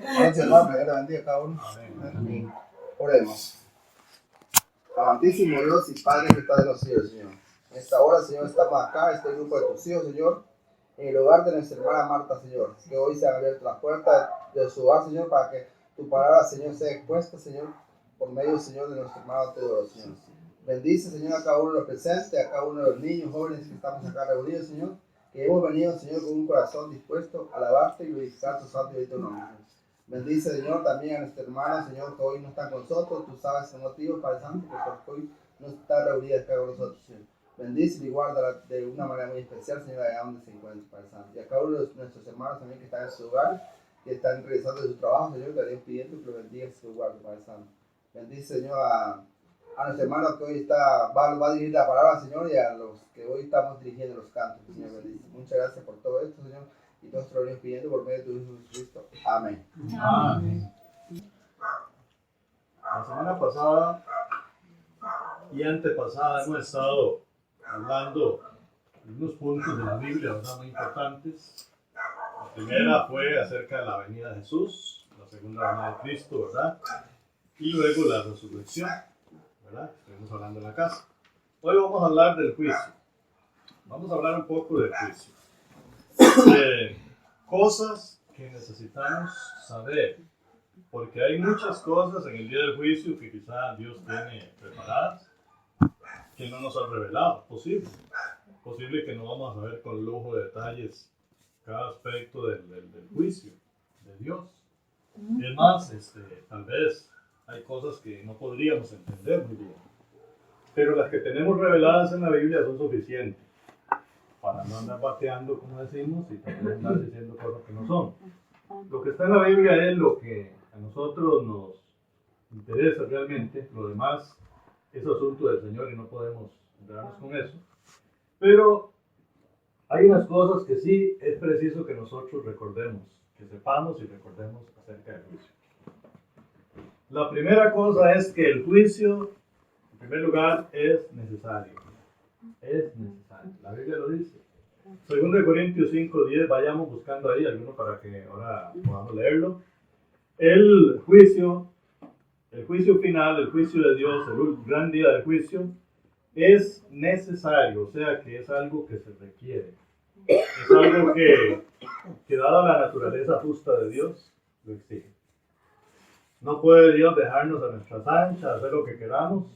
Gracias, hermano, que Dios le bendiga a cada uno. Amén. Oremos. Amantísimo Dios y Padre que está en los cielos, Señor. En esta hora, Señor, estamos acá, este grupo de tus hijos, Señor, en el hogar de nuestra hermana Marta, Señor. Que hoy se han abierto las puertas de su hogar, Señor, para que tu palabra, Señor, sea expuesta, Señor, por medio, Señor, de nuestro hermano Teodoro, Señor. Bendice, Señor, a cada uno de los presentes, a cada uno de los niños, jóvenes que estamos acá reunidos, Señor. Que hemos venido, Señor, con un corazón dispuesto a alabarte y glorificar tu santo y bendito nombre. Bendice, Señor, también a nuestra hermana, Señor, que hoy no está con nosotros. Tú sabes el motivo, Padre Santo, porque hoy no está reunida acá con nosotros, Señor. Bendice y guarda de una manera muy especial, Señor, allá donde se encuentra, Padre Santo. Y a cada uno de nuestros hermanos también que están en su hogar, que están realizando su trabajo, Señor, que Dios pidiendo que lo bendiga y su guarda, Padre Santo. Bendice, Señor, a nuestro hermano que hoy va a dirigir la palabra, Señor, y a los que hoy estamos dirigiendo los cantos, Señor. Bendice. Muchas gracias por todo esto, Señor. Y todos te lo venimos pidiendo por medio de tu Hijo Jesucristo. Amén. Amén. La semana pasada y antepasada hemos estado hablando de unos puntos de la Biblia, ¿verdad?, muy importantes. La primera fue acerca de la venida de Jesús, la segunda venida de Cristo, ¿verdad? Y luego la resurrección, ¿verdad? Estuvimos hablando en la casa. Hoy vamos a hablar del juicio. Vamos a hablar un poco del juicio. Cosas que necesitamos saber, porque hay muchas cosas en el día del juicio que quizá Dios tiene preparadas que no nos ha revelado. Posible que no vamos a ver con lujo de detalles cada aspecto del juicio de Dios. Es más, tal vez hay cosas que no podríamos entender muy bien, pero las que tenemos reveladas en la Biblia son suficientes para no andar bateando, como decimos, y también andar diciendo cosas que no son. Lo que está en la Biblia es lo que a nosotros nos interesa realmente. Lo demás es asunto del Señor y no podemos entrarnos con eso. Pero hay unas cosas que sí es preciso que nosotros recordemos, que sepamos y recordemos acerca del juicio. La primera cosa es que el juicio, en primer lugar, es necesario. Es necesario. La Biblia lo dice. 2 Corintios 5:10, vayamos buscando ahí alguno para que ahora podamos leerlo. El juicio final, el juicio de Dios, el gran día del juicio, es necesario, o sea que es algo que se requiere. Es algo que dada la naturaleza justa de Dios, lo exige. No puede Dios dejarnos a nuestras anchas, hacer lo que queramos.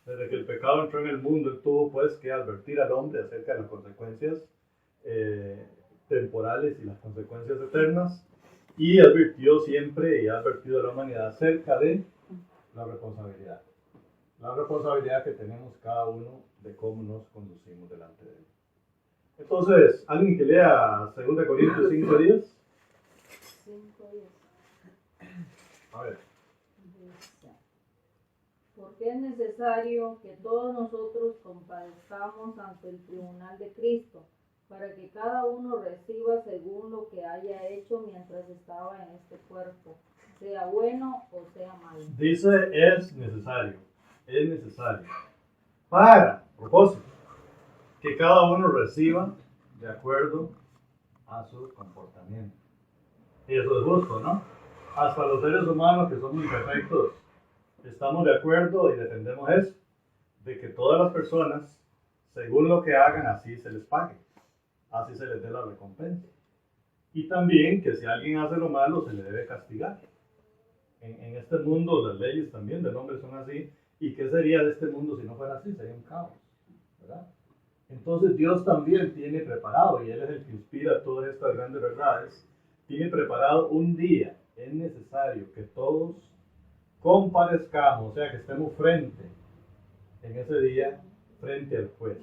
Desde que el pecado entró en el mundo, Él tuvo pues que advertir al hombre acerca de las consecuencias temporales y las consecuencias eternas, y advirtió siempre y ha advertido a la humanidad acerca de la responsabilidad que tenemos cada uno de cómo nos conducimos delante de Él. Entonces, ¿alguien que lea 2 Corintios 5:10? 5:10. A ver. Porque es necesario que todos nosotros comparezcamos ante el tribunal de Cristo, para que cada uno reciba según lo que haya hecho mientras estaba en este cuerpo, sea bueno o sea malo. Dice es necesario para propósito que cada uno reciba de acuerdo a su comportamiento. Y eso es justo, ¿no? Hasta los seres humanos que somos imperfectos estamos de acuerdo y defendemos eso, de que todas las personas, según lo que hagan, así se les pague, así se les dé la recompensa. Y también que si alguien hace lo malo, se le debe castigar. En este mundo las leyes también del hombre son así. ¿Y qué sería de este mundo si no fuera así? Sería un caos, ¿verdad? Entonces Dios también tiene preparado, y Él es el que inspira todas estas grandes verdades, tiene preparado un día. Es necesario que todos comparezcamos, o sea, que estemos en ese día, frente al juez,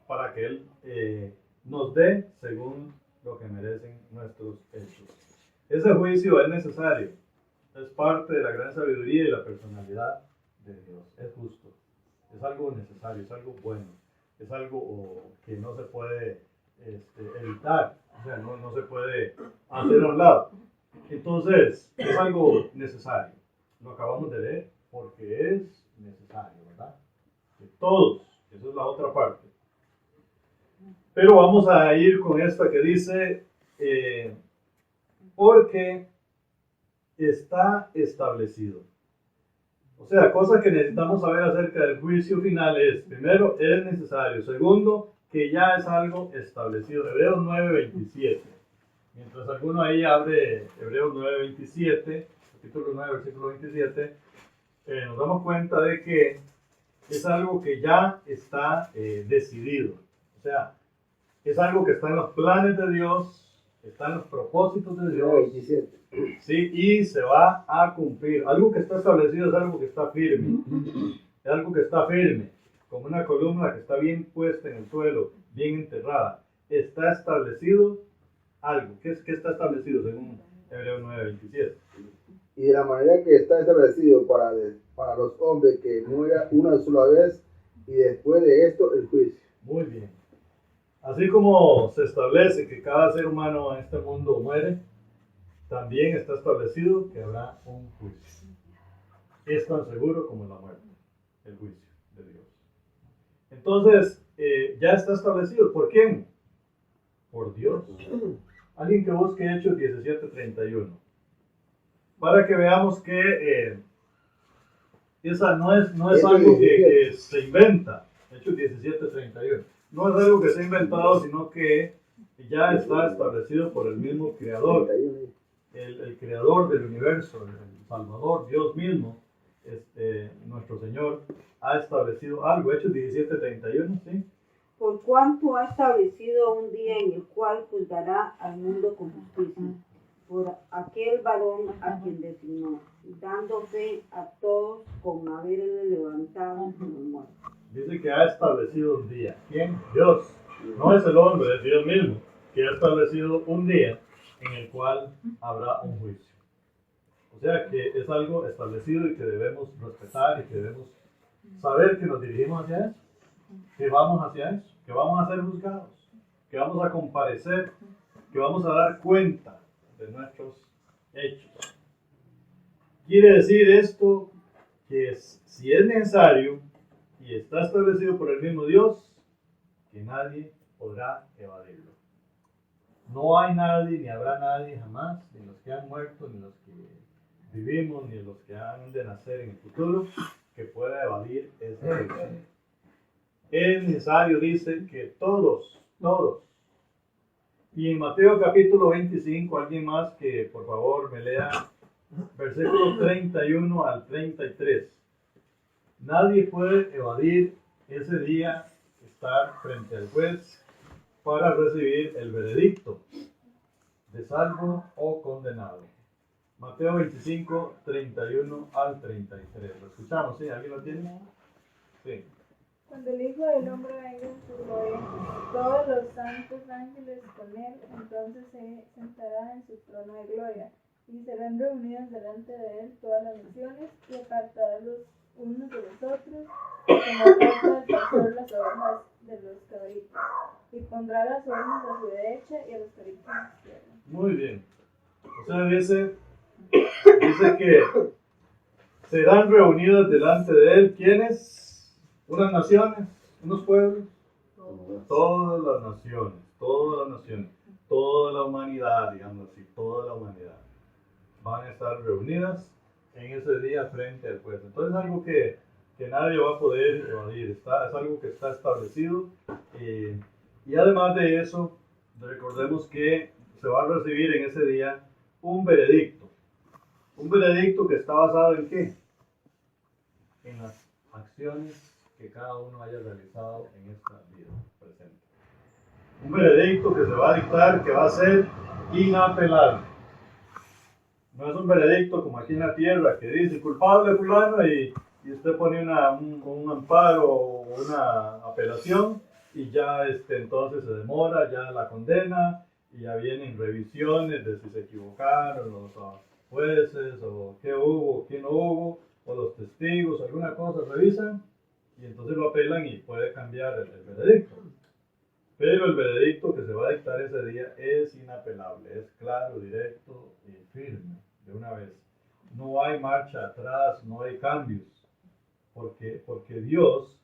para que Él nos dé según lo que merecen nuestros hechos. Ese juicio es necesario, es parte de la gran sabiduría y la personalidad de Dios. Es justo, es algo necesario, es algo bueno, es algo que no se puede evitar, o sea, no se puede hacer a un lado. Entonces, es algo necesario. Lo acabamos de leer porque es necesario, ¿verdad? De todos, esa es la otra parte. Pero vamos a ir con esta que dice, porque está establecido. O sea, cosas que necesitamos saber acerca del juicio final es, primero, es necesario. Segundo, que ya es algo establecido. Hebreos 9:27. Mientras alguno ahí abre Hebreos 9:27, capítulo 9, versículo 27, nos damos cuenta de que es algo que ya está decidido. O sea, es algo que está en los planes de Dios, está en los propósitos de Dios. 27. Sí, y se va a cumplir. Algo que está establecido es algo que está firme. Es algo que está firme, como una columna que está bien puesta en el suelo, bien enterrada. Está establecido algo. ¿Qué está establecido según Hebreos 9:27? Y de la manera que está establecido para los hombres que muera una sola vez y después de esto el juicio. Muy bien. Así como se establece que cada ser humano en este mundo muere, también está establecido que habrá un juicio. Es tan seguro como la muerte, el juicio de Dios. Entonces, ya está establecido. ¿Por quién? Por Dios. Alguien que busque Hechos 17:31. Para que veamos que esa no es algo que se inventa. Hechos 17:31. No es algo que se ha inventado, sino que ya está establecido por el mismo Creador. El Creador del universo, el Salvador, Dios mismo, nuestro Señor, ha establecido algo. Hechos 17:31, ¿sí? Por cuanto ha establecido un día en el cual juzgará al mundo con justicia, por aquel varón a quien designó, dando fe a todos con haberle levantado de los muertos. Dice que ha establecido un día. ¿Quién? Dios. No es el hombre, es Dios mismo, que ha establecido un día en el cual habrá un juicio. O sea que es algo establecido y que debemos respetar y que debemos saber que nos dirigimos hacia eso, que vamos hacia eso, que vamos a ser juzgados, que vamos a comparecer, que vamos a dar cuenta de nuestros hechos. Quiere decir esto que si es necesario y está establecido por el mismo Dios, que nadie podrá evadirlo. No hay nadie, ni habrá nadie jamás, ni los que han muerto, ni los que vivimos, ni los que han de nacer en el futuro, que pueda evadir ese juicio. Es necesario, dice, que todos. Y en Mateo capítulo 25, alguien más que por favor me lea versículos 31 al 33. Nadie puede evadir ese día, estar frente al juez para recibir el veredicto de salvo o condenado. Mateo 25, 31 al 33. Lo escuchamos, ¿sí? ¿Alguien lo tiene? Sí. Cuando el Hijo del Hombre venga en su gloria, todos los santos ángeles con él, entonces se sentará en su trono de gloria, y serán reunidas delante de él todas las naciones, y apartará los unos de los otros, como aparta el pastor las ovejas de los cabritos, y pondrá las ovejas a su derecha y a los cabritos a su izquierda. Muy bien. O sea, dice que serán reunidas delante de él, ¿quiénes? Unas naciones, unos pueblos, todas las naciones, toda la humanidad, digamos así, toda la humanidad van a estar reunidas en ese día frente al juez. Entonces es algo que nadie va a poder evadir, es algo que está establecido, y además de eso, recordemos que se va a recibir en ese día un veredicto que está basado en ¿qué? En las acciones que cada uno haya realizado en esta vida presente. Un veredicto que se va a dictar, que va a ser inapelable. No es un veredicto como aquí en la tierra que dice culpable fulano y usted pone un amparo o una apelación y ya entonces se demora, ya la condena y ya vienen revisiones de si se equivocaron los jueces o qué hubo, qué no hubo, o los testigos, alguna cosa revisan y entonces lo apelan y puede cambiar el veredicto. Pero el veredicto que se va a dictar ese día es inapelable, es claro, directo y firme, de una vez. No hay marcha atrás, no hay cambios, porque Dios,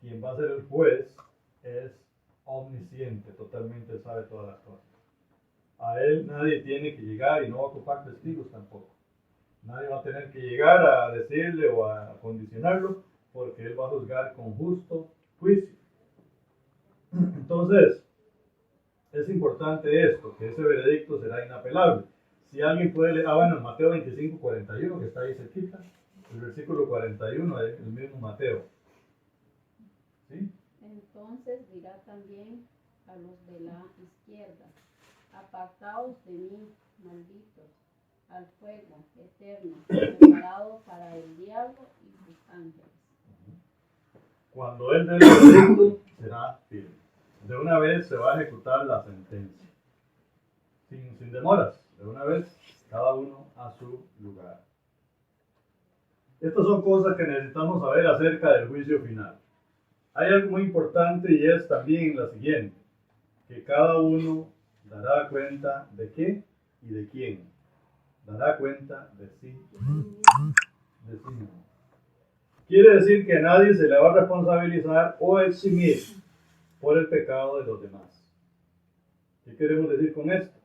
quien va a ser el juez, es omnisciente, totalmente sabe todas las cosas. A él nadie tiene que llegar y no va a ocupar testigos tampoco. Nadie va a tener que llegar a decirle o a condicionarlo, porque Él va a juzgar con justo juicio. Entonces, es importante esto, que ese veredicto será inapelable. Si alguien puede leer, bueno, Mateo 25, 41, que está ahí cerquita, el versículo 41 es el mismo Mateo. ¿Sí? Entonces dirá también a los de la izquierda: apartaos de mí, malditos, al fuego eterno, preparado para el diablo y sus ángeles. Cuando Él dé el veredicto, será firme. De una vez se va a ejecutar la sentencia. Sin demoras, de una vez, cada uno a su lugar. Estas son cosas que necesitamos saber acerca del juicio final. Hay algo muy importante y es también la siguiente, que cada uno dará cuenta de qué y de quién. Dará cuenta de sí mismo. Quiere decir que nadie se le va a responsabilizar o eximir por el pecado de los demás. ¿Qué queremos decir con esto?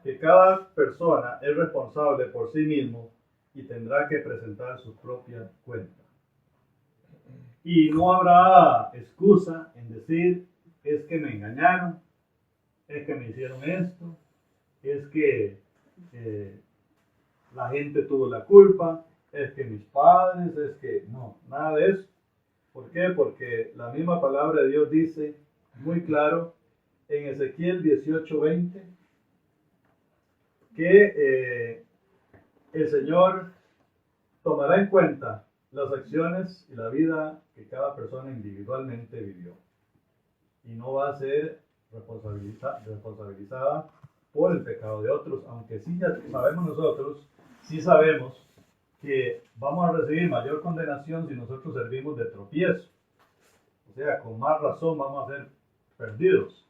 Que cada persona es responsable por sí mismo y tendrá que presentar su propia cuenta. Y no habrá excusa en decir, es que me engañaron, es que me hicieron esto, es que la gente tuvo la culpa, es que mis padres, es que no, nada de eso. ¿Por qué? Porque la misma palabra de Dios dice muy claro en Ezequiel 18:20 que el Señor tomará en cuenta las acciones y la vida que cada persona individualmente vivió y no va a ser responsabilizada por el pecado de otros, aunque sí ya sabemos nosotros, sí sabemos que vamos a recibir mayor condenación si nosotros servimos de tropiezo. O sea, con más razón vamos a ser perdidos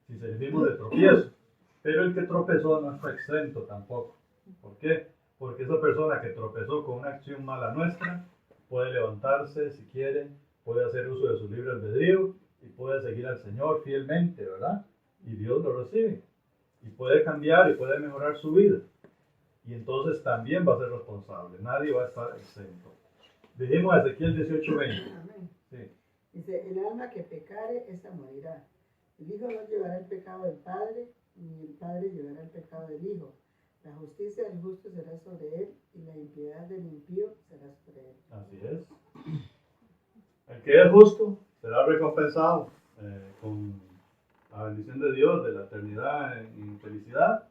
si servimos de tropiezo. Pero el que tropezó no está exento tampoco. ¿Por qué? Porque esa persona que tropezó con una acción mala nuestra puede levantarse si quiere, puede hacer uso de su libre albedrío y puede seguir al Señor fielmente, ¿verdad? Y Dios lo recibe. Y puede cambiar y puede mejorar su vida. Y entonces también va a ser responsable. Nadie va a estar exento. Dijimos Ezequiel 18:20. Amén. Sí. Dice, el alma que pecare, esa morirá. El hijo no llevará el pecado del padre, ni el padre llevará el pecado del hijo. La justicia del justo será sobre él, y la impiedad del impío será sobre él. Así es. El que es justo será recompensado con la bendición de Dios, de la eternidad en felicidad,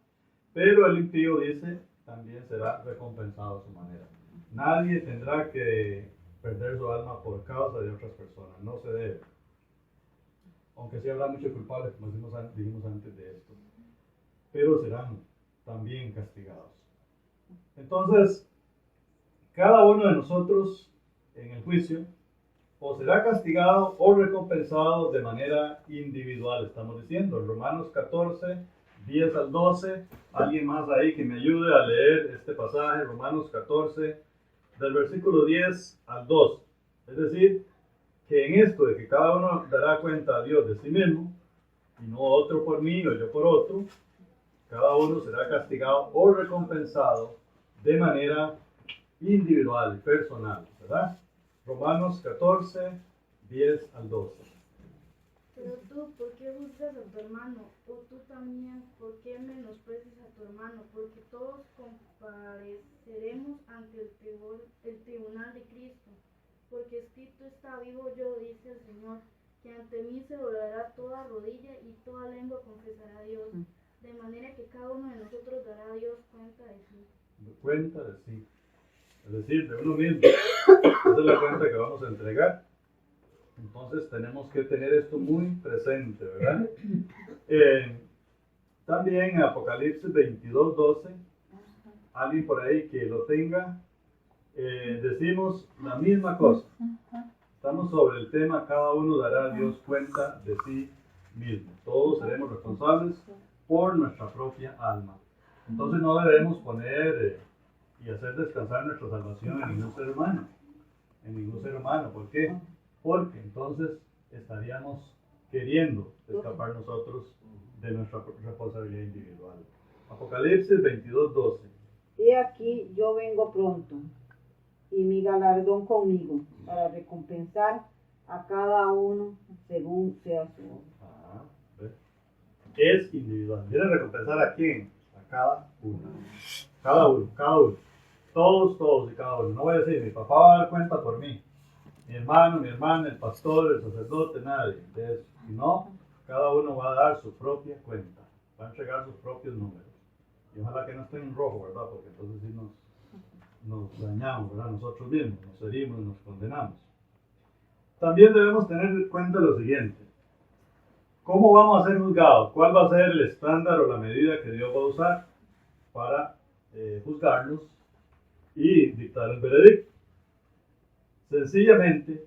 pero el impío, dice, también será recompensado a su manera. Nadie tendrá que perder su alma por causa de otras personas, no se debe. Aunque sí habrá muchos culpables, como dijimos antes de esto, pero serán también castigados. Entonces, cada uno de nosotros en el juicio o será castigado o recompensado de manera individual, estamos diciendo. Romanos 14, 10 al 12. Alguien más ahí que me ayude a leer este pasaje, Romanos 14, del versículo 10 al 12. Es decir, que en esto de que cada uno dará cuenta a Dios de sí mismo, y no otro por mí o yo por otro, cada uno será castigado o recompensado de manera individual, personal, ¿verdad? Romanos 14, 10 al 12. Pero tú, ¿por qué juzgas a tu hermano? O tú también, ¿por qué menosprecias a tu hermano? Porque todos compareceremos ante el tribunal de Cristo. Porque escrito está: vivo yo, dice el Señor, que ante mí se doblará toda rodilla y toda lengua confesará a Dios. De manera que cada uno de nosotros dará a Dios cuenta de sí. Cuenta de sí. Es decir, de uno mismo. Esa es la cuenta que vamos a entregar. Entonces tenemos que tener esto muy presente, ¿verdad? También en Apocalipsis 22, 12, alguien por ahí que lo tenga, decimos la misma cosa. Estamos sobre el tema, cada uno dará a Dios cuenta de sí mismo. Todos seremos responsables por nuestra propia alma. Entonces no debemos poner y hacer descansar nuestra salvación en ningún ser humano. En ningún ser humano. ¿Por qué? Porque entonces estaríamos queriendo escapar nosotros de nuestra responsabilidad individual. Apocalipsis 22, 12. Y aquí aquí yo vengo pronto, y mi galardón conmigo, para recompensar a cada uno según sea su obra. ¿Ve? Es individual. ¿Quiere recompensar a quién? A cada uno. Cada uno, cada uno. Todos y cada uno. No voy a decir, mi papá va a dar cuenta por mí. Mi hermano, mi hermana, el pastor, el sacerdote, nadie de eso. No, cada uno va a dar su propia cuenta. Va a entregar sus propios números. Y ojalá que no estén en rojo, ¿verdad? Porque entonces sí nos dañamos, ¿verdad? Nosotros mismos, nos herimos, nos condenamos. También debemos tener en cuenta lo siguiente. ¿Cómo vamos a ser juzgados? ¿Cuál va a ser el estándar o la medida que Dios va a usar para juzgarnos y dictar el veredicto? Sencillamente,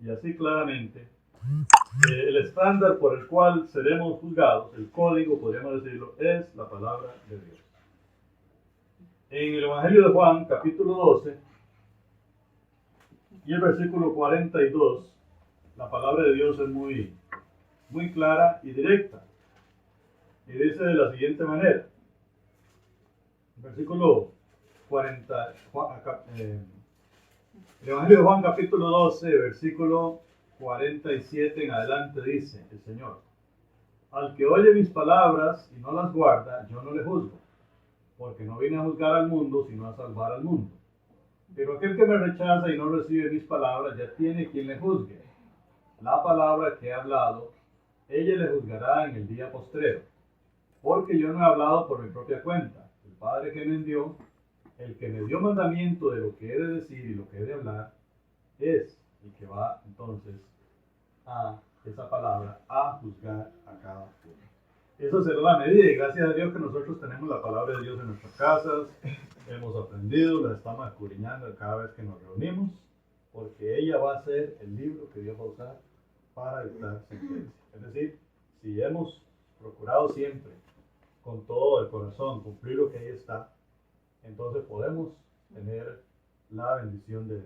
y así claramente, el estándar por el cual seremos juzgados, el código, podríamos decirlo, es la palabra de Dios. En el Evangelio de Juan, capítulo 12, y el versículo 42, la palabra de Dios es muy clara y directa. Y dice de la siguiente manera, versículo 40, el Evangelio de Juan, capítulo 12, versículo 47 en adelante, dice el Señor: al que oye mis palabras y no las guarda, yo no le juzgo, porque no vine a juzgar al mundo, sino a salvar al mundo. Pero aquel que me rechaza y no recibe mis palabras, ya tiene quien le juzgue. La palabra que he hablado, ella le juzgará en el día postrero, porque yo no he hablado por mi propia cuenta. El Padre que me envió, el que me dio mandamiento de lo que he de decir y lo que he de hablar, es el que va entonces a esa palabra a juzgar a cada uno. Eso será la medida, y gracias a Dios que nosotros tenemos la palabra de Dios en nuestras casas, hemos aprendido, la estamos escudriñando cada vez que nos reunimos, porque ella va a ser el libro que Dios va a usar para dictar sentencia. Es decir, si hemos procurado siempre con todo el corazón cumplir lo que ahí está, entonces podemos tener la bendición de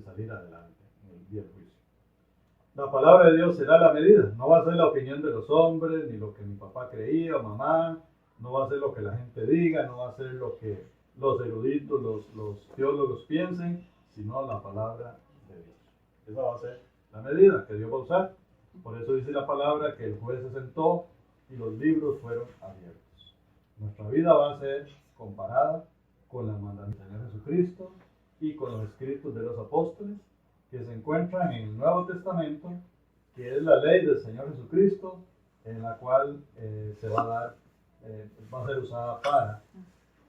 salir adelante en el día del juicio. La palabra de Dios será la medida, no va a ser la opinión de los hombres, ni lo que mi papá creía o mamá, no va a ser lo que la gente diga, no va a ser lo que los eruditos, los teólogos piensen, sino la palabra de Dios. Esa va a ser la medida que Dios va a usar. Por eso dice la palabra que el juez se sentó y los libros fueron abiertos. Nuestra vida va a ser comparada con la mandamientos del Señor Jesucristo y con los escritos de los apóstoles que se encuentran en el Nuevo Testamento, que es la ley del Señor Jesucristo, en la cual va a ser usada para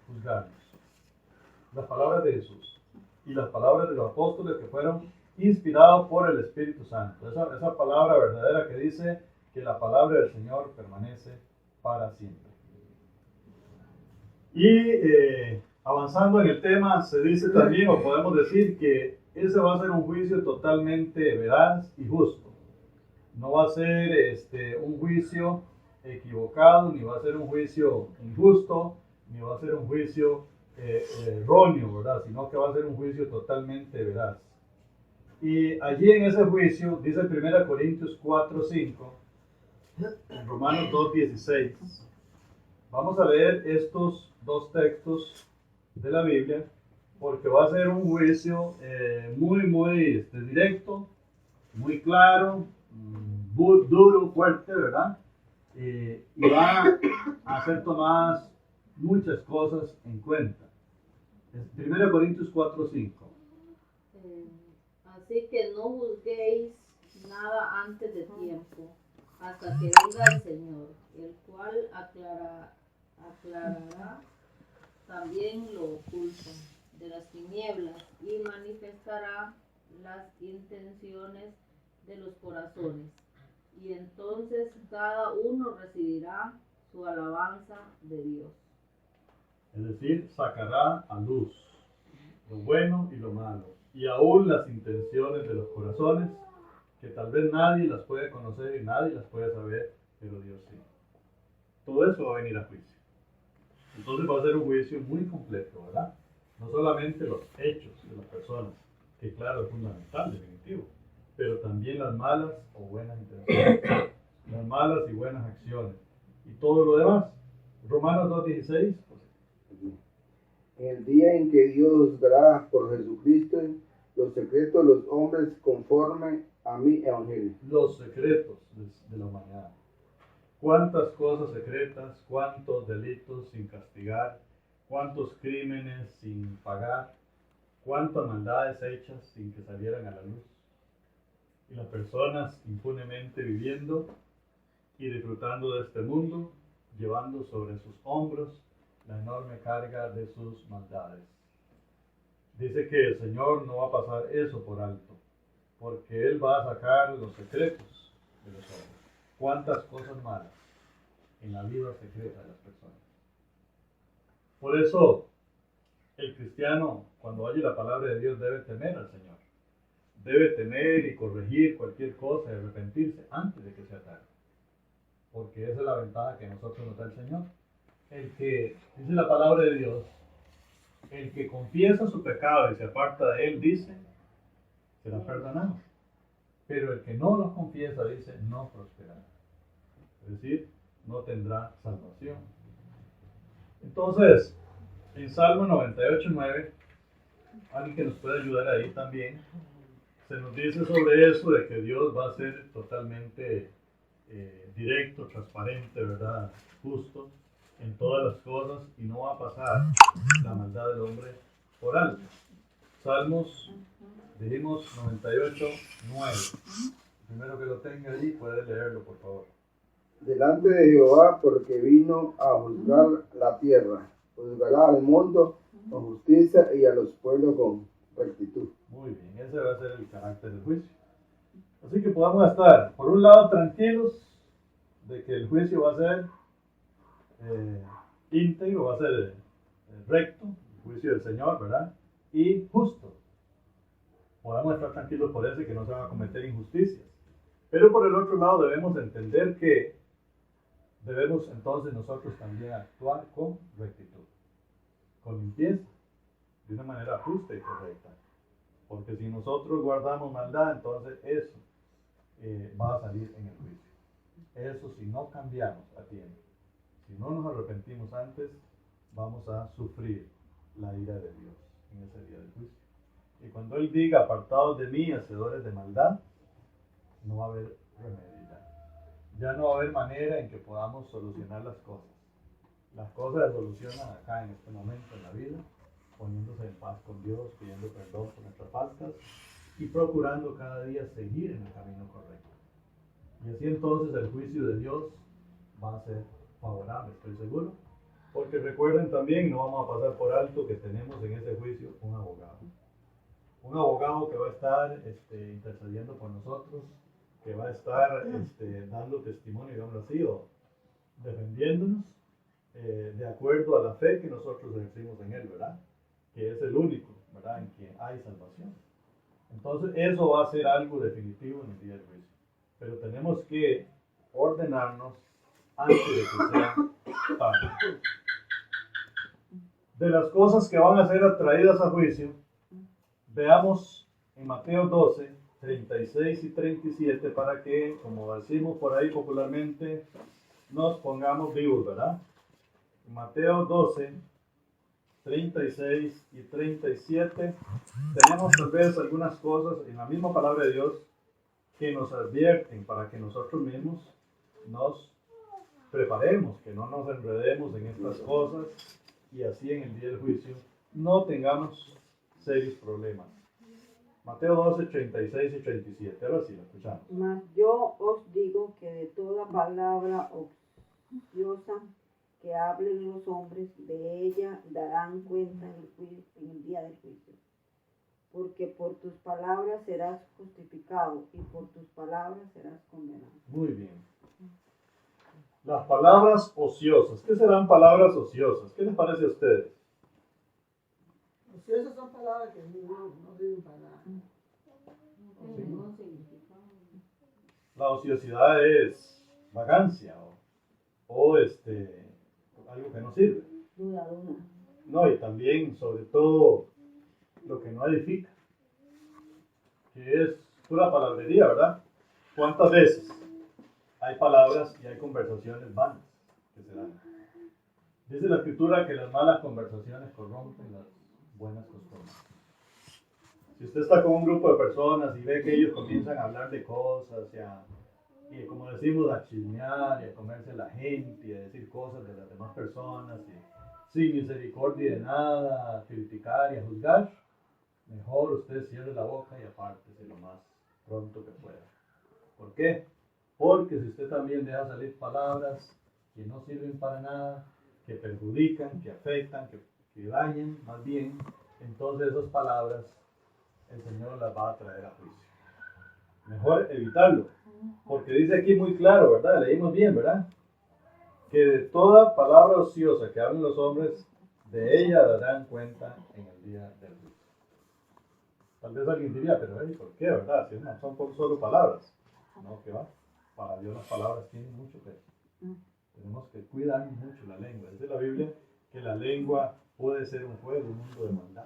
juzgarnos. Las palabras de Jesús y las palabras de los apóstoles que fueron inspirados por el Espíritu Santo. Esa palabra verdadera que dice que la palabra del Señor permanece para siempre. Y avanzando en el tema, se dice también, o podemos decir, que ese va a ser un juicio totalmente veraz y justo. No va a ser un juicio equivocado, ni va a ser un juicio injusto, ni va a ser un juicio erróneo, ¿verdad? Sino que va a ser un juicio totalmente veraz. Y allí en ese juicio, dice 1 Corintios 4:5, en Romanos 2:16, vamos a leer estos dos textos de la Biblia, porque va a ser un juicio muy directo, muy claro, duro, fuerte, ¿verdad? Y va a ser tomadas muchas cosas en cuenta. 1 Corintios 4:5. Así que no juzguéis nada antes de tiempo, hasta que venga el Señor, el cual aclarará también lo oculto de las tinieblas y manifestará las intenciones de los corazones. Y entonces cada uno recibirá su alabanza de Dios. Es decir, sacará a luz lo bueno y lo malo, y aún las intenciones de los corazones, que tal vez nadie las puede conocer y nadie las puede saber, pero Dios sí. Todo eso va a venir a juicio. Entonces va a ser un juicio muy completo, ¿verdad? No solamente los hechos de las personas, que claro es fundamental, definitivo, pero también las malas o buenas intenciones, las malas y buenas acciones, y todo lo demás. Romanos 2:16. en el día en que Dios juzgará por Jesucristo los secretos de los hombres conforme a mi evangelio. Los secretos de la humanidad. Cuántas cosas secretas, cuántos delitos sin castigar, cuántos crímenes sin pagar, cuántas maldades hechas sin que salieran a la luz. Y las personas impunemente viviendo y disfrutando de este mundo, llevando sobre sus hombros la enorme carga de sus maldades. Dice que el Señor no va a pasar eso por alto, porque Él va a sacar los secretos de los hombres. Cuántas cosas malas en la vida secreta de las personas. Por eso, el cristiano, cuando oye la palabra de Dios, debe temer al Señor. Debe temer y corregir cualquier cosa y arrepentirse antes de que sea tarde. Porque esa es la ventaja que nosotros nos da el Señor. El que, dice la palabra de Dios, el que confiesa su pecado y se aparta de él, dice, será perdonado. Pero el que no los confiesa, dice, no prosperará. Es decir, no tendrá salvación. Entonces, en Salmo 98:9, alguien que nos puede ayudar ahí también, se nos dice sobre eso de que Dios va a ser totalmente directo, transparente, ¿verdad? Justo en todas las cosas y no va a pasar la maldad del hombre por alto. Salmos, dijimos 98:9. Primero que lo tenga allí, puede leerlo, por favor. Delante de Jehová, porque vino a juzgar la tierra, juzgará al mundo con justicia y a los pueblos con rectitud. Muy bien, ese va a ser el carácter del juicio. Así que podamos estar, por un lado, tranquilos de que el juicio va a ser íntegro, va a ser recto, el juicio del Señor, ¿verdad? Y justo. Podemos estar tranquilos por eso y que no se van a cometer injusticias. Pero por el otro lado debemos entender que debemos entonces nosotros también actuar con rectitud, con limpieza, de una manera justa y correcta. Porque si nosotros guardamos maldad, entonces eso va a salir en el juicio. Eso si no cambiamos a tiempo, si no nos arrepentimos antes, vamos a sufrir la ira de Dios en ese día del juicio. Y cuando Él diga, apartados de mí, hacedores de maldad, no va a haber remedio ya no va a haber manera en que podamos solucionar las cosas. Las cosas se solucionan acá en este momento en la vida, poniéndose en paz con Dios, pidiendo perdón por nuestras faltas y procurando cada día seguir en el camino correcto. Y así entonces el juicio de Dios va a ser favorable, estoy seguro. Porque recuerden también, no vamos a pasar por alto que tenemos en ese juicio un abogado. Un abogado que va a estar intercediendo por nosotros, que va a estar dando testimonio, digamos así, o defendiéndonos de acuerdo a la fe que nosotros ejercimos en Él, ¿verdad? Que es el único, ¿verdad? En quien hay salvación. Entonces, eso va a ser algo definitivo en el día del juicio. Pero tenemos que ordenarnos antes de que sea tarde. De las cosas que van a ser atraídas a juicio, veamos en Mateo 12, 36 y 37 para que, como decimos por ahí popularmente, nos pongamos vivos, ¿verdad? Mateo 12, 36 y 37 tenemos tal vez algunas cosas en la misma palabra de Dios que nos advierten para que nosotros mismos nos preparemos, que no nos enredemos en estas cosas y así en el día del juicio no tengamos serios problemas. Mateo 12, 36 y 37. Ahora sí, lo escuchamos. Mas yo os digo que de toda palabra ociosa que hablen los hombres, de ella darán cuenta en el día del juicio. Porque por tus palabras serás justificado y por tus palabras serás condenado. Muy bien. Las palabras ociosas. ¿Qué serán palabras ociosas? ¿Qué les parece a ustedes? Ociosas son palabras que no sirven para nada. La ociosidad es vagancia o algo que no sirve. Duda. No, y también, sobre todo, lo que no edifica, que es pura palabrería, ¿verdad? ¿Cuántas veces hay palabras y hay conversaciones vanas que se dan? Dice la escritura que las malas conversaciones corrompen las buenas costumbres. Si usted está con un grupo de personas y ve que ellos comienzan a hablar de cosas y como decimos, a chismear y a comerse a la gente y a decir cosas de las demás personas y sin misericordia de nada, a criticar y a juzgar, mejor usted cierre la boca y apártese lo más pronto que pueda. ¿Por qué? Porque si usted también deja salir palabras que no sirven para nada, que perjudican, que afectan, que dañan más bien, entonces esas palabras el Señor las va a traer a juicio. Mejor evitarlo, porque dice aquí muy claro, ¿verdad? Leímos bien, ¿verdad? Que de toda palabra ociosa que hablen los hombres, de ella darán cuenta en el día del juicio. Tal vez alguien diría, pero ¿por qué, verdad? Si no son solo palabras. No, que va. Para Dios las palabras tienen mucho peso. Tenemos que cuidar mucho la lengua. Dice la Biblia que la lengua puede ser un fuego, un mundo de maldad.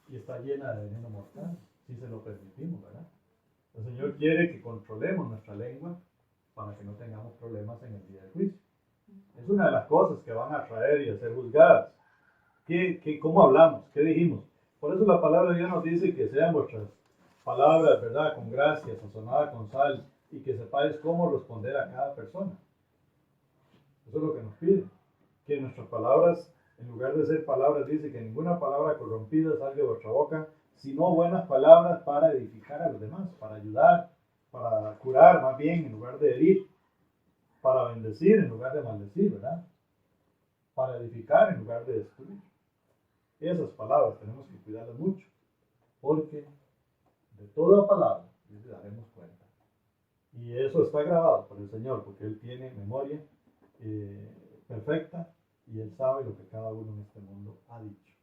Y está llena de veneno mortal, si se lo permitimos, ¿verdad? El Señor quiere que controlemos nuestra lengua para que no tengamos problemas en el día del juicio. Es una de las cosas que van a traer y a ser juzgadas. ¿Cómo hablamos? ¿Qué dijimos? Por eso la palabra de Dios nos dice que sean vuestras palabras, ¿verdad? Con gracia, sazonadas con sal, y que sepáis cómo responder a cada persona. Eso es lo que nos pide. Que nuestras palabras, en lugar de ser palabras, dice que ninguna palabra corrompida salga de vuestra boca, sino buenas palabras para edificar a los demás, para ayudar, para curar más bien en lugar de herir, para bendecir en lugar de maldecir, ¿verdad? Para edificar en lugar de destruir. Esas palabras tenemos que cuidarlas mucho, porque de toda palabra le daremos cuenta. Y eso está grabado por el Señor, porque Él tiene memoria perfecta y Él sabe lo que cada uno en este mundo ha dicho.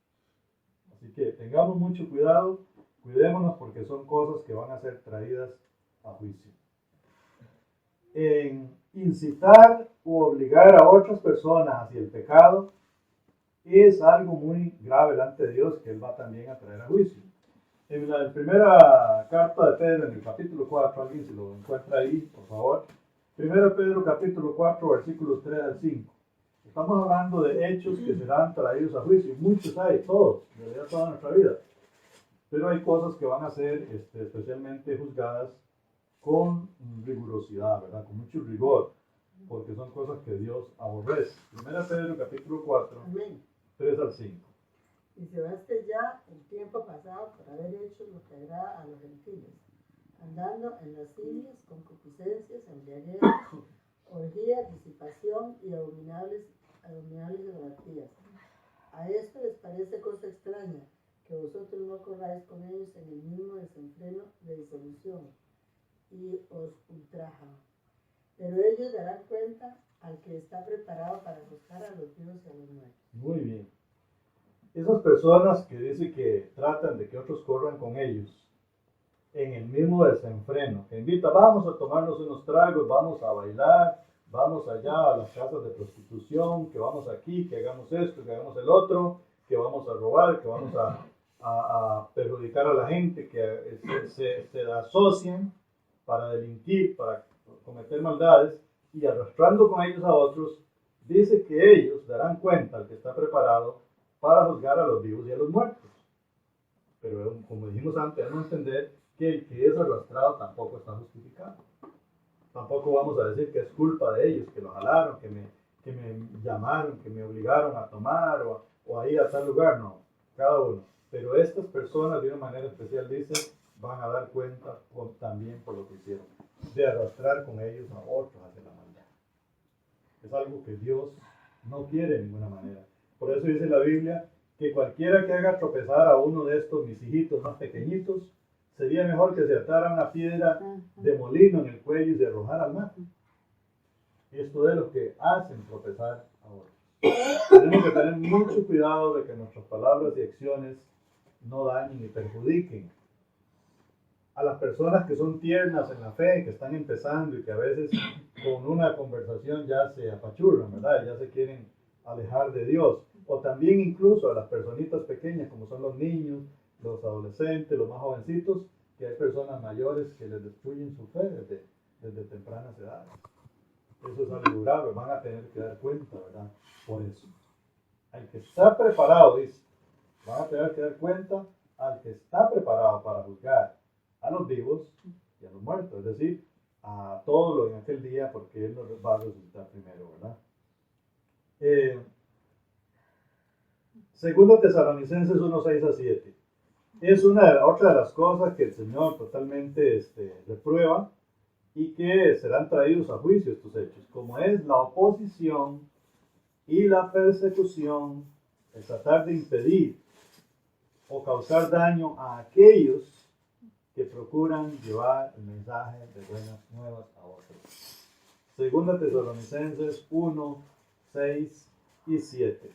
Así que tengamos mucho cuidado, cuidémonos porque son cosas que van a ser traídas a juicio. En incitar u obligar a otras personas hacia el pecado es algo muy grave delante de Dios que Él va también a traer a juicio. En la primera carta de Pedro, en el capítulo 4, alguien se lo encuentra ahí, por favor. 1 Pedro capítulo 4, versículos 3 al 5. Estamos hablando de hechos que serán traídos a juicio. Muchos hay, todos, de verdad toda nuestra vida. Pero hay cosas que van a ser especialmente juzgadas con rigurosidad, ¿verdad? Con mucho rigor, porque son cosas que Dios aborrece. 1 Pedro capítulo 4, Amén. 3 al 5. Y se baste ya el tiempo pasado por haber hecho lo que agrada a los gentiles, andando en lascivias, concupiscencias, embriaguez, orgías, disipación y abominables idolatrías. A esto les parece cosa extraña que vosotros no corráis con ellos en el mismo desenfreno de disolución y os ultrajan. Pero ellos darán cuenta al que está preparado para juzgar a los vivos y a los muertos. Muy bien. Esas personas que dicen que tratan de que otros corran con ellos en el mismo desenfreno, que invitan, vamos a tomarnos unos tragos, vamos a bailar, vamos allá a las casas de prostitución, que vamos aquí, que hagamos esto, que hagamos el otro, que vamos a robar, que vamos a perjudicar a la gente, que se asocian para delinquir, para cometer maldades, y arrastrando con ellos a otros, dice que ellos darán cuenta al que está preparado para juzgar a los vivos y a los muertos. Pero como dijimos antes, debemos entender que el que es arrastrado tampoco está justificado. Tampoco vamos a decir que es culpa de ellos, que lo jalaron, que me llamaron, que me obligaron a tomar o a ir a tal lugar. No, cada uno. Pero estas personas de una manera especial dice, van a dar cuenta también por lo que hicieron, de arrastrar con ellos a otros hacia la maldad. Es algo que Dios no quiere de ninguna manera. Por eso dice la Biblia que cualquiera que haga tropezar a uno de estos mis hijitos más pequeñitos, sería mejor que se atara una piedra de molino en el cuello y se arrojara al mar. Esto es lo que hacen tropezar a otros. Tenemos que tener mucho cuidado de que nuestras palabras y acciones no dañen ni perjudiquen a las personas que son tiernas en la fe, que están empezando y que a veces con una conversación ya se apachurran, ¿verdad? Ya se quieren alejar de Dios. O también incluso a las personitas pequeñas, como son los niños, los adolescentes, los más jovencitos, que hay personas mayores que les destruyen su fe desde tempranas edades. Eso es algo grave, van a tener que dar cuenta, ¿verdad? Por eso. al que está preparado, dice, van a tener que dar cuenta al que está preparado para juzgar a los vivos y a los muertos, es decir, a todos los en aquel día, porque Él nos va a resucitar primero, ¿verdad? Segundo Tesalonicenses 1, 6 a 7. Es otra de las cosas que el Señor totalmente reprueba y que serán traídos a juicio estos hechos, como es la oposición y la persecución, el tratar de impedir o causar daño a aquellos que procuran llevar el mensaje de buenas nuevas a otros. Segunda Tesalonicenses 1, 6 y 7.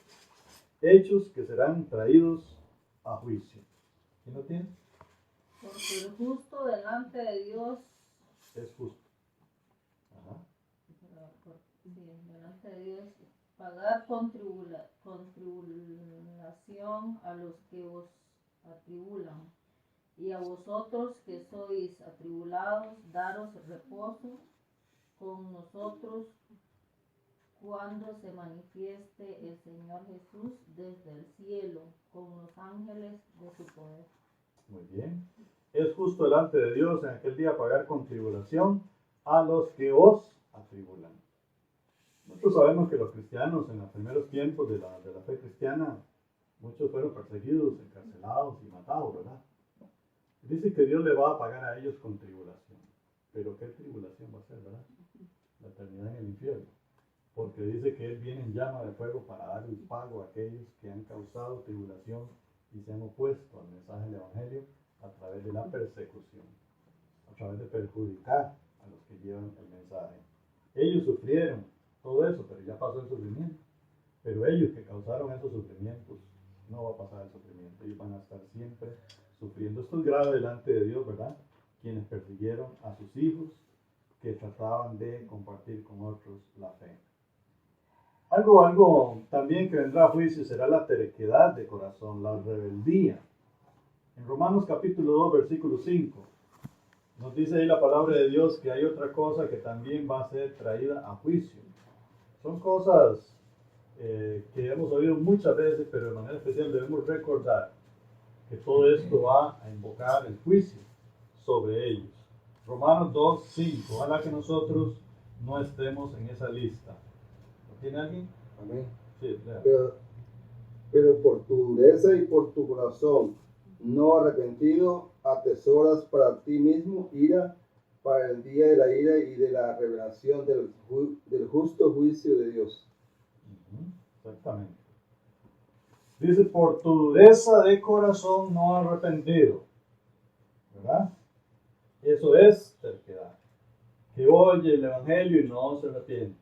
Hechos que serán traídos a juicio. ¿Quién lo tiene? Porque el justo delante de Dios Es justo. Ajá. sí, delante de Dios, pagar con tribulación a los que os atribulan, y a vosotros que sois atribulados, daros reposo con nosotros cuando se manifieste el Señor Jesús desde el cielo con los ángeles de su poder. Muy bien. Es justo delante de Dios en aquel día pagar con tribulación a los que os atribulan. Nosotros sabemos que los cristianos en los primeros tiempos de la fe cristiana, muchos fueron perseguidos, encarcelados y matados, ¿verdad? Dice que Dios le va a pagar a ellos con tribulación. Pero ¿qué tribulación va a ser, verdad? La eternidad en el infierno. Porque dice que Él viene en llama de fuego para dar el pago a aquellos que han causado tribulación y se han opuesto al mensaje del Evangelio a través de la persecución, a través de perjudicar a los que llevan el mensaje. Ellos sufrieron todo eso, pero ya pasó el sufrimiento. Pero ellos que causaron esos sufrimientos, no va a pasar el sufrimiento. Ellos van a estar siempre sufriendo. Esto es grave delante de Dios, ¿verdad? Quienes persiguieron a sus hijos, que trataban de compartir con otros la fe. Algo también que vendrá a juicio será la terquedad de corazón, la rebeldía. En Romanos capítulo 2, versículo 5, nos dice ahí la palabra de Dios que hay otra cosa que también va a ser traída a juicio. Son cosas que hemos oído muchas veces, pero de manera especial debemos recordar que todo esto va a invocar el juicio sobre ellos. Romanos 2, 5. Ojalá que nosotros no estemos en esa lista. ¿Lo tiene alguien? Amén. Sí, lea. Pero por tu dureza y por tu corazón no arrepentido, atesoras para ti mismo ira para el día de la ira y de la revelación del justo juicio de Dios. Exactamente. Dice, por tu dureza de corazón no arrepentido. ¿Verdad? Eso es terquedad. Que oye el Evangelio y no se arrepiente.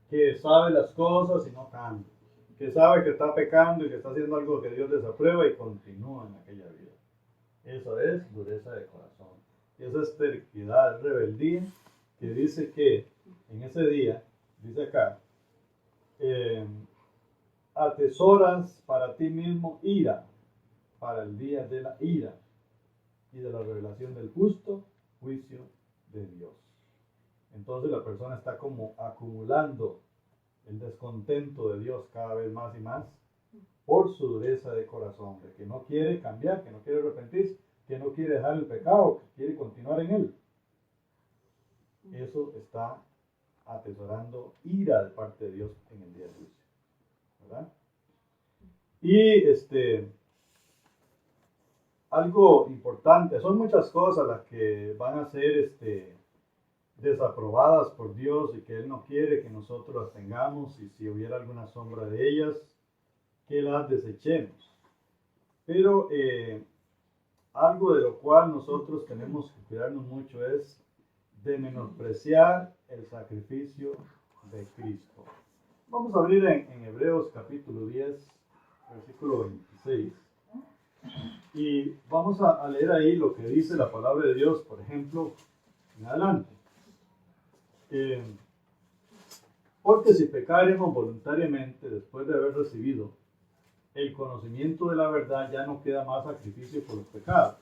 Que sabe las cosas y no cambia. Que sabe que está pecando y que está haciendo algo que Dios desaprueba y continúa en aquella vida. Eso es dureza de corazón. Y eso es terquedad, rebeldía, que dice que en ese día, dice acá, atesoras para ti mismo ira, para el día de la ira y de la revelación del justo juicio de Dios. Entonces la persona está como acumulando el descontento de Dios cada vez más y más por su dureza de corazón, de que no quiere cambiar, que no quiere arrepentirse, que no quiere dejar el pecado, que quiere continuar en él. Eso está atesorando ira de parte de Dios en el día del juicio, ¿verdad? Y algo importante, son muchas cosas las que van a ser desaprobadas por Dios y que Él no quiere que nosotros las tengamos, y si hubiera alguna sombra de ellas, que las desechemos. Pero algo de lo cual nosotros tenemos que cuidarnos mucho es de menospreciar el sacrificio de Cristo. Vamos a abrir en Hebreos capítulo 10, versículo 26. Y vamos a leer ahí lo que dice la palabra de Dios, por ejemplo, en adelante. Porque si pecaremos voluntariamente después de haber recibido el conocimiento de la verdad, ya no queda más sacrificio por los pecados,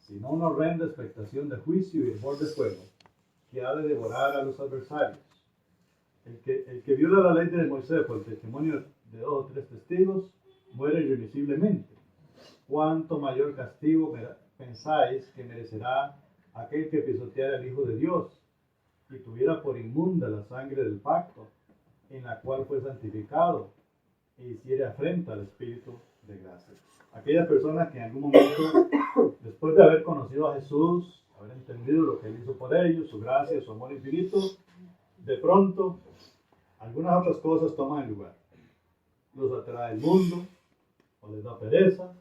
sino una horrenda expectación de juicio y hervor de fuego que ha de devorar a los adversarios. El que viola la ley de Moisés por el testimonio de 2 o 3 testigos, muere irremisiblemente. ¿Cuánto mayor castigo pensáis que merecerá aquel que pisoteara al Hijo de Dios y tuviera por inmunda la sangre del pacto, en la cual fue santificado, e hiciera afrenta al Espíritu de gracia? Aquella persona que en algún momento, después de haber conocido a Jesús, haber entendido lo que Él hizo por ellos, su gracia, su amor infinito, de pronto, algunas otras cosas toman el lugar. Los atrae el mundo, o les da pereza,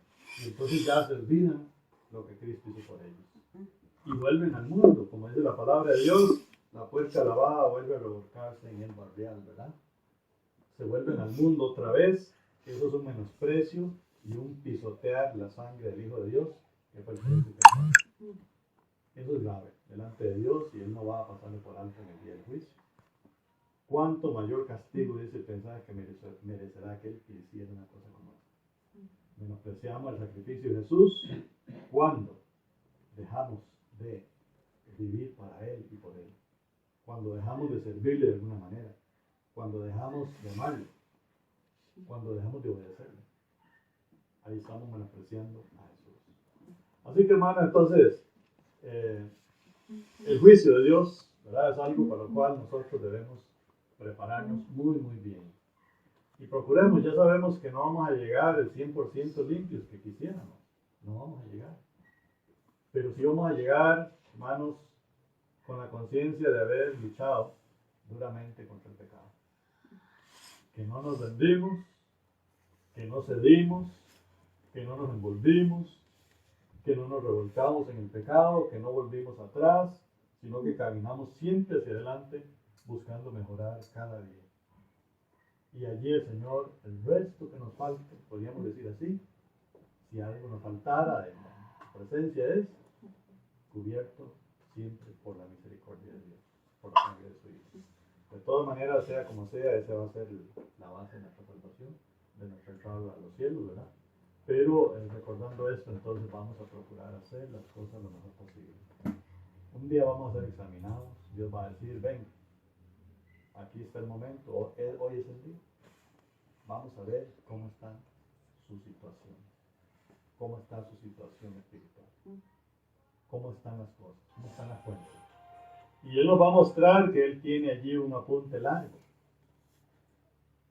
y entonces ya se olvidan lo que Cristo hizo por ellos. Y vuelven al mundo, como dice la palabra de Dios, la puerca lavada vuelve a revolcarse en el barrial, ¿verdad? Se vuelven al mundo otra vez. Eso es un menosprecio y un pisotear la sangre del Hijo de Dios, que fue el precio que pagó. Eso es grave delante de Dios y Él no va a pasarle por alto en el día del juicio. ¿Cuánto mayor castigo, dice el mensaje, que merecerá aquel que hiciera una cosa como esta? Menospreciamos el sacrificio de Jesús cuando dejamos de vivir para Él y por Él. Cuando dejamos de servirle de alguna manera. Cuando dejamos de amarle. Cuando dejamos de obedecerle. Ahí estamos menospreciando a Jesús. Así que, hermano, entonces, el juicio de Dios, ¿verdad?, es algo para lo cual nosotros debemos prepararnos muy, muy bien. Y procuremos, ya sabemos que no vamos a llegar al 100% limpios que quisiéramos. No vamos a llegar. Pero sí vamos a llegar, hermanos, con la conciencia de haber luchado duramente contra el pecado. Que no nos rendimos, que no cedimos, que no nos envolvimos, que no nos revolcamos en el pecado, que no volvimos atrás, sino que caminamos siempre hacia adelante buscando mejorar cada día. Y allí el Señor, el resto que nos falte, podríamos decir así, si algo nos faltara, la presencia es cubierto siempre por la misericordia de Dios, por la sangre de su Hijo. De todas maneras, sea como sea, esa va a ser la base de nuestra salvación, de nuestra entrada a los cielos, ¿verdad? Pero recordando esto, entonces vamos a procurar hacer las cosas lo mejor posible. Un día vamos a ser examinados, Dios va a decir, ven, aquí está el momento, hoy es el día. Vamos a ver cómo está su situación, cómo está su situación espiritual, cómo están las cosas, cómo están las fuentes. Y Él nos va a mostrar que Él tiene allí un apunte largo.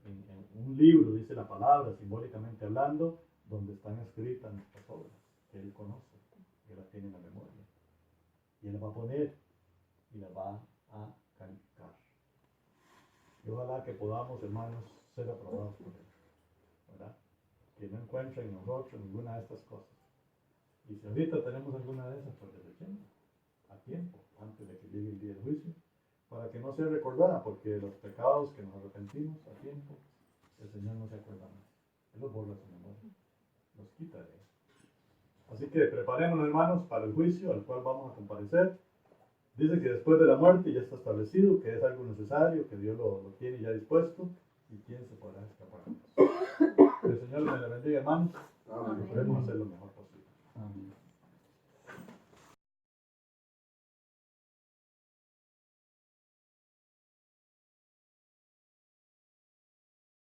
En un libro, dice la palabra, simbólicamente hablando, donde están escritas nuestras obras, que Él conoce, que las tiene en la memoria. Y Él las va a poner y las va a calificar. Y ojalá que podamos, hermanos, ser aprobados por Él, ¿verdad? Que no encuentren en nosotros ninguna de estas cosas. Y si ahorita tenemos alguna de esas, pues desechemos a tiempo, antes de que llegue el día del juicio, para que no sea recordada, porque los pecados que nos arrepentimos a tiempo, el Señor no se acuerda más. Él los borra su memoria, los quita de él. Así que preparémonos, hermanos, para el juicio al cual vamos a comparecer. Dice que después de la muerte ya está establecido, que es algo necesario, que Dios lo tiene ya dispuesto, y quién se podrá escapar. Que el Señor me la bendiga, hermanos, y podemos hacer lo mejor.